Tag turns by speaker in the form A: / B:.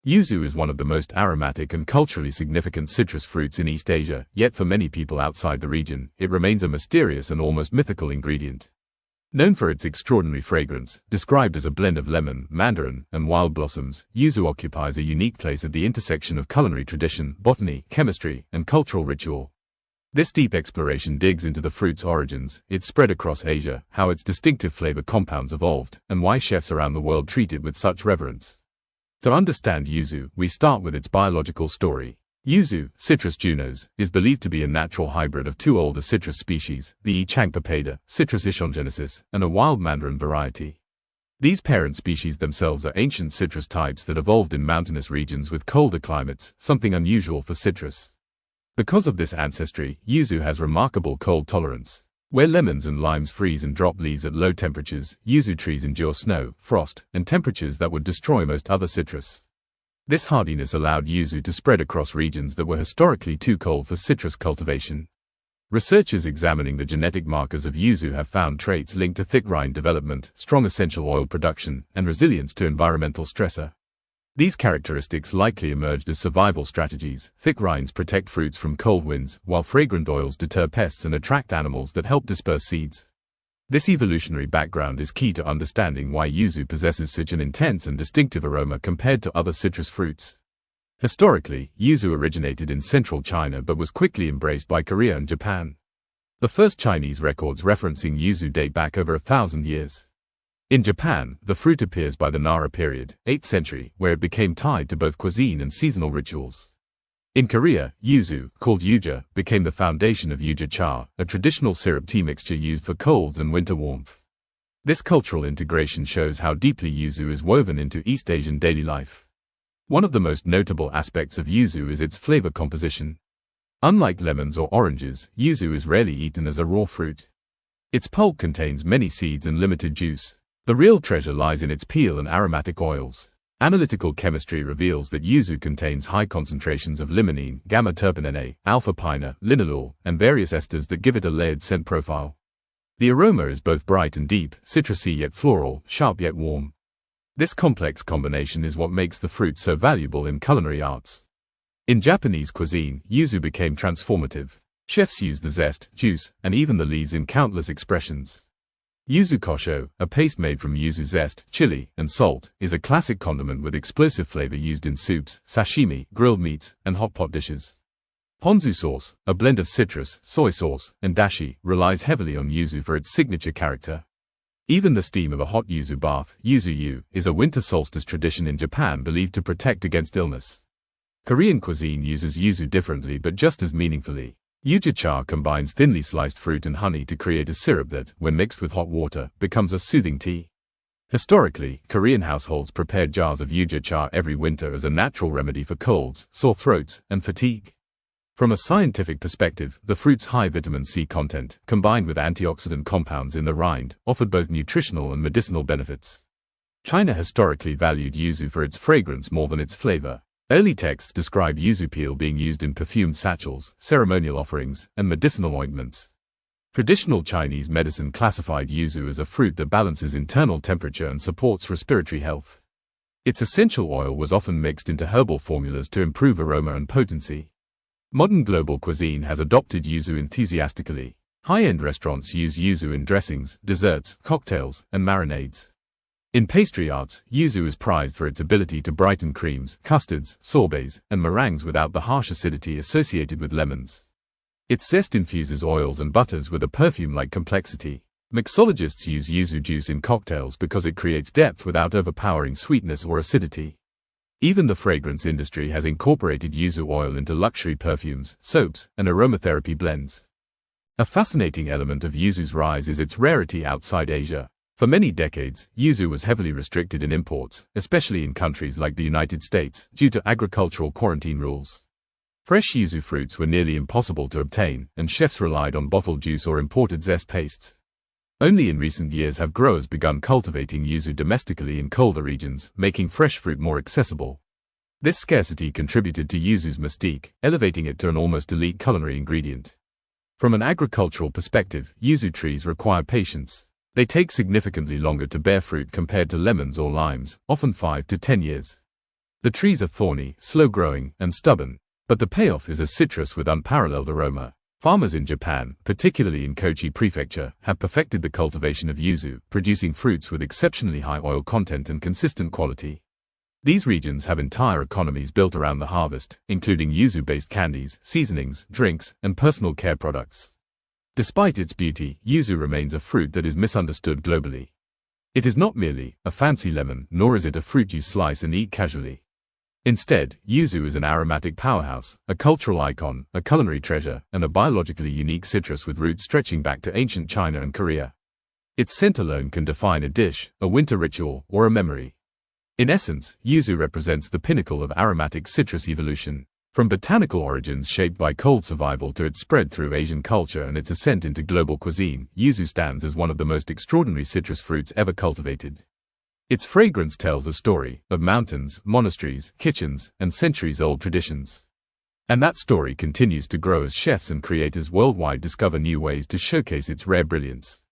A: Yuzu is one of the most aromatic and culturally significant citrus fruits in East Asia, yet for many people outside the region, it remains a mysterious and almost mythical ingredient. Known for its extraordinary fragrance, described as a blend of lemon, mandarin, and wild blossoms, yuzu occupies a unique place at the intersection of culinary tradition, botany, chemistry, and cultural ritual. This deep exploration digs into the fruit's origins, its spread across Asia, how its distinctive flavor compounds evolved, and why chefs around the world treat it with such reverence. To understand yuzu, we start with its biological story. Yuzu, Citrus junos, is believed to be a natural hybrid of two older citrus species, the E. chancpapada, Citrus ichthyogenesis, and a wild mandarin variety. These parent species themselves are ancient citrus types that evolved in mountainous regions with colder climates, something unusual for citrus. Because of this ancestry, yuzu has remarkable cold tolerance. Where lemons and limes freeze and drop leaves at low temperatures, yuzu trees endure snow, frost, and temperatures that would destroy most other citrus. This hardiness allowed yuzu to spread across regions that were historically too cold for citrus cultivation. Researchers examining the genetic markers of yuzu have found traits linked to thick rind development, strong essential oil production, and resilience to environmental stressor. These characteristics likely emerged as survival strategies. Thick rinds protect fruits from cold winds, while fragrant oils deter pests and attract animals that help disperse seeds. This evolutionary background is key to understanding why yuzu possesses such an intense and distinctive aroma compared to other citrus fruits. Historically, yuzu originated in central China but was quickly embraced by Korea and Japan. The first Chinese records referencing yuzu date back over 1,000 years. In Japan, the fruit appears by the Nara period, 8th century, where it became tied to both cuisine and seasonal rituals. In Korea, yuzu, called yuja, became the foundation of yuja cha, a traditional syrup tea mixture used for colds and winter warmth. This cultural integration shows how deeply yuzu is woven into East Asian daily life. One of the most notable aspects of yuzu is its flavor composition. Unlike lemons or oranges, yuzu is rarely eaten as a raw fruit. Its pulp contains many seeds and limited juice. The real treasure lies in its peel and aromatic oils. Analytical chemistry reveals that yuzu contains high concentrations of limonene, gamma-terpene, alpha-pinene, linalool, and various esters that give it a layered scent profile. The aroma is both bright and deep, citrusy yet floral, sharp yet warm. This complex combination is what makes the fruit so valuable in culinary arts. In Japanese cuisine, yuzu became transformative. Chefs use the zest, juice, and even the leaves in countless expressions. Yuzu kosho, a paste made from yuzu zest, chili, and salt, is a classic condiment with explosive flavor used in soups, sashimi, grilled meats, and hot pot dishes. Ponzu sauce, a blend of citrus, soy sauce, and dashi, relies heavily on yuzu for its signature character. Even the steam of a hot yuzu bath, yuzu-yu, is a winter solstice tradition in Japan believed to protect against illness. Korean cuisine uses yuzu differently but just as meaningfully. Yuja cha combines thinly sliced fruit and honey to create a syrup that, when mixed with hot water, becomes a soothing tea. Historically, Korean households prepared jars of yuja cha every winter as a natural remedy for colds, sore throats, and fatigue. From a scientific perspective, the fruit's high vitamin C content, combined with antioxidant compounds in the rind, offered both nutritional and medicinal benefits. China historically valued yuzu for its fragrance more than its flavor. Early texts describe yuzu peel being used in perfumed satchels, ceremonial offerings, and medicinal ointments. Traditional Chinese medicine classified yuzu as a fruit that balances internal temperature and supports respiratory health. Its essential oil was often mixed into herbal formulas to improve aroma and potency. Modern global cuisine has adopted yuzu enthusiastically. High-end restaurants use yuzu in dressings, desserts, cocktails, and marinades. In pastry arts, yuzu is prized for its ability to brighten creams, custards, sorbets, and meringues without the harsh acidity associated with lemons. Its zest infuses oils and butters with a perfume-like complexity. Mixologists use yuzu juice in cocktails because it creates depth without overpowering sweetness or acidity. Even the fragrance industry has incorporated yuzu oil into luxury perfumes, soaps, and aromatherapy blends. A fascinating element of yuzu's rise is its rarity outside Asia. For many decades, yuzu was heavily restricted in imports, especially in countries like the United States, due to agricultural quarantine rules. Fresh yuzu fruits were nearly impossible to obtain, and chefs relied on bottled juice or imported zest pastes. Only in recent years have growers begun cultivating yuzu domestically in colder regions, making fresh fruit more accessible. This scarcity contributed to yuzu's mystique, elevating it to an almost elite culinary ingredient. From an agricultural perspective, yuzu trees require patience. They take significantly longer to bear fruit compared to lemons or limes, often 5 to 10 years. The trees are thorny, slow-growing, and stubborn, but the payoff is a citrus with unparalleled aroma. Farmers in Japan, particularly in Kochi Prefecture, have perfected the cultivation of yuzu, producing fruits with exceptionally high oil content and consistent quality. These regions have entire economies built around the harvest, including yuzu-based candies, seasonings, drinks, and personal care products. Despite its beauty, yuzu remains a fruit that is misunderstood globally. It is not merely a fancy lemon, nor is it a fruit you slice and eat casually. Instead, yuzu is an aromatic powerhouse, a cultural icon, a culinary treasure, and a biologically unique citrus with roots stretching back to ancient China and Korea. Its scent alone can define a dish, a winter ritual, or a memory. In essence, yuzu represents the pinnacle of aromatic citrus evolution. From botanical origins shaped by cold survival to its spread through Asian culture and its ascent into global cuisine, yuzu stands as one of the most extraordinary citrus fruits ever cultivated. Its fragrance tells a story of mountains, monasteries, kitchens, and centuries-old traditions. And that story continues to grow as chefs and creators worldwide discover new ways to showcase its rare brilliance.